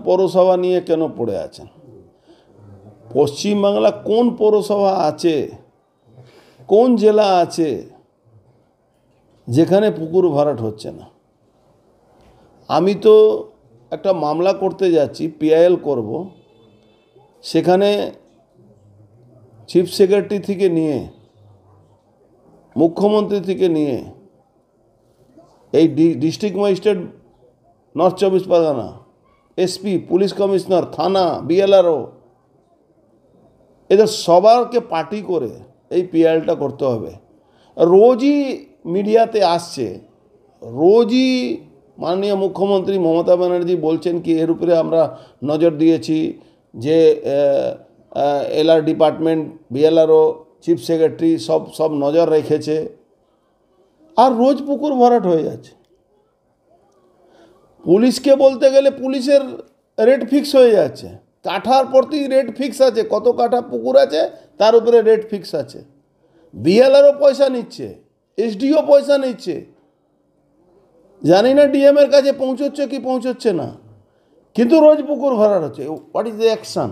পৌরসভা নিয়ে কেন পড়ে আছেন? পশ্চিমবাংলা কোন পৌরসভা আছে, কোন জেলা আছে যেখানে পুকুর ভরাট হচ্ছে না? আমি তো একটা মামলা করতে যাচ্ছি, পিআইএল করব। সেখানে চিফ সেক্রেটারি থেকে নিয়ে মুখ্যমন্ত্রী থেকে নিয়ে এই ডিস্ট্রিক্ট ম্যাজিস্ট্রেট নর্থ চব্বিশ পরগনা, এসপি, পুলিশ কমিশনার, থানা, বিএলআরও, এদের সবারকে পার্টি করে এই পিআইএলটা করতে হবে। রোজই মিডিয়াতে আসছে, রোজই মাননীয় মুখ্যমন্ত্রী মমতা ব্যানার্জি বলছেন কি এর উপরে আমরা নজর দিয়েছি, যে LR department, BLRO, chief secretary সব নজর রেখেছে, আর রোজ পুকুর ভরাট হয়ে যাচ্ছে। পুলিশকে বলতে গেলে পুলিশের রেট ফিক্স হয়ে যাচ্ছে, কাঠার প্রতি রেট ফিক্স আছে, কত কাঠা পুকুর আছে তার উপরে রেট ফিক্স আছে। বিএলআরও পয়সা নিচ্ছে, এসডিও পয়সা নিচ্ছে, জানি না ডিএমের কাছে পৌঁছচ্ছে কি পৌঁছচ্ছে না, কিন্তু রোজ পুকুর ভরাট হচ্ছে। What is the action?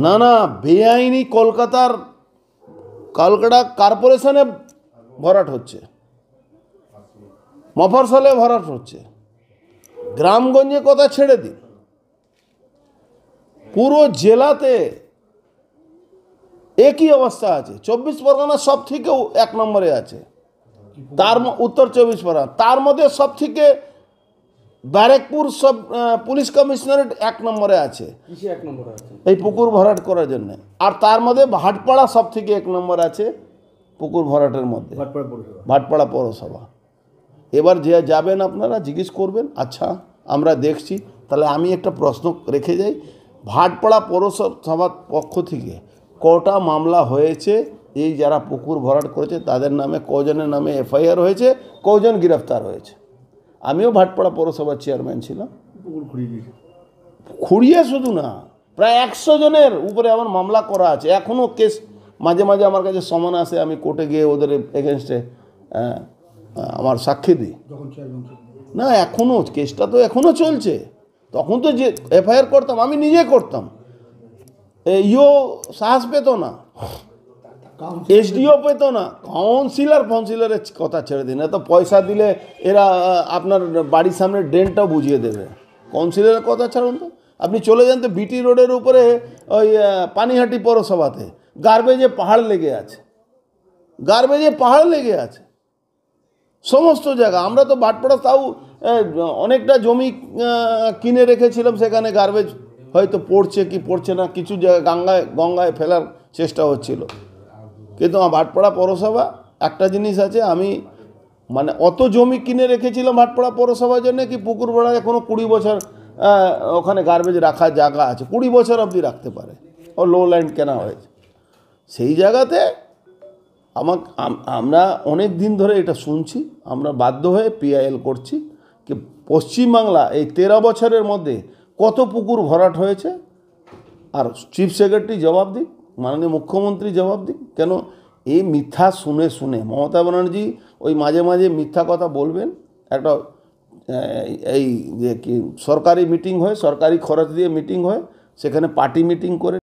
না না, বেআইনি কলকাতা কর্পোরেশনে ভরাট হচ্ছে, মফস্বলে ভরাট হচ্ছে, গ্রামগঞ্জে কথা ছেড়ে দিন, পুরো জেলাতে একই অবস্থা আছে। 24 পরগনা সব থেকেও 1 নম্বরে আছে, তার উত্তর 24 পরগনা, তার মধ্যে সব থেকে ব্যারাকপুর সব পুলিশ কমিশনারেট 1 নম্বরে আছে এই পুকুর ভরাট করার জন্য। আর তার মধ্যে ভাটপাড়া সব থেকে 1 নম্বর আছে পুকুর ভরাটের মধ্যে, ভাটপাড়া পৌরসভা। এবার যে যাবেন আপনারা জিজ্ঞেস করবেন, আচ্ছা আমরা দেখছি। তাহলে আমি একটা প্রশ্ন রেখে যাই, ভাটপাড়া পৌরসভার পক্ষ থেকে কটা মামলা হয়েছে? এই যারা পুকুর ভরাট করেছে তাদের নামে কজনের নামে এফআইআর হয়েছে, কজন গ্রেফতার হয়েছে? আমিও ভাটপাড়া পৌরসভার চেয়ারম্যান ছিলাম। খুঁড়িয়ে শুধু না, প্রায় 100 জনের উপরে আমার মামলা করা আছে। এখনও কেস মাঝে মাঝে আমার কাছে সমান আসে, আমি কোর্টে গিয়ে ওদের এগেনস্টে আমার সাক্ষী দিই। না, এখনও কেসটা তো এখনও চলছে। তখন তো যে এফআইআর করতাম, আমি নিজে করতাম, ইও সাহস পেত না, এসডিও পেত না, কাউন্সিলরের কথা ছেড়ে দিন। এত পয়সা দিলে এরা আপনার বাড়ির সামনে ড্রেনটাও বুঝিয়ে দেবে। কাউন্সিলরের কথা ছাড়ুন তো, আপনি চলে যান তো বিটি রোডের উপরে ওই পানিহাটি পৌরসভাতে গার্বেজে পাহাড় লেগে আছে, গার্বেজে পাহাড় লেগে আছে সমস্ত জায়গা। আমরা তো ভাটপাড়া তাও অনেকটা জমি কিনে রেখেছিলাম, সেখানে গার্বেজ হয়তো পড়ছে কি পড়ছে না, কিছু জায়গায় গঙ্গায় ফেলার চেষ্টা হচ্ছিল। কিন্তু আমার ভাটপাড়া পৌরসভা একটা জিনিস আছে, আমি মানে অত জমি কিনে রেখেছিলাম ভাটপাড়া পৌরসভার জন্য কি পুকুর ভরাট এখনও 20 বছর ওখানে গার্বেজ রাখার জায়গা আছে, 20 বছর অবধি রাখতে পারে, ও লো ল্যান্ড কেনা হয়েছে। সেই জায়গাতে আমরা অনেক দিন ধরে এটা শুনছি, আমরা বাধ্য হয়ে পিআইএল করছি কি পশ্চিমবাংলা এই 13 বছরের মধ্যে কত পুকুর ভরাট হয়েছে। আর চিফ সেক্রেটারি জবাব দিক, মাননীয় মুখ্যমন্ত্রী জবাব দিক। কেন এই মিথ্যা শুনে শুনে মমতা ব্যানার্জি ওই মাঝে মাঝে মিথ্যা কথা বলবেন। একটা এই যে কি সরকারি মিটিং হয়, সরকারি খরচ দিয়ে মিটিং হয়, সেখানে পার্টি মিটিং করে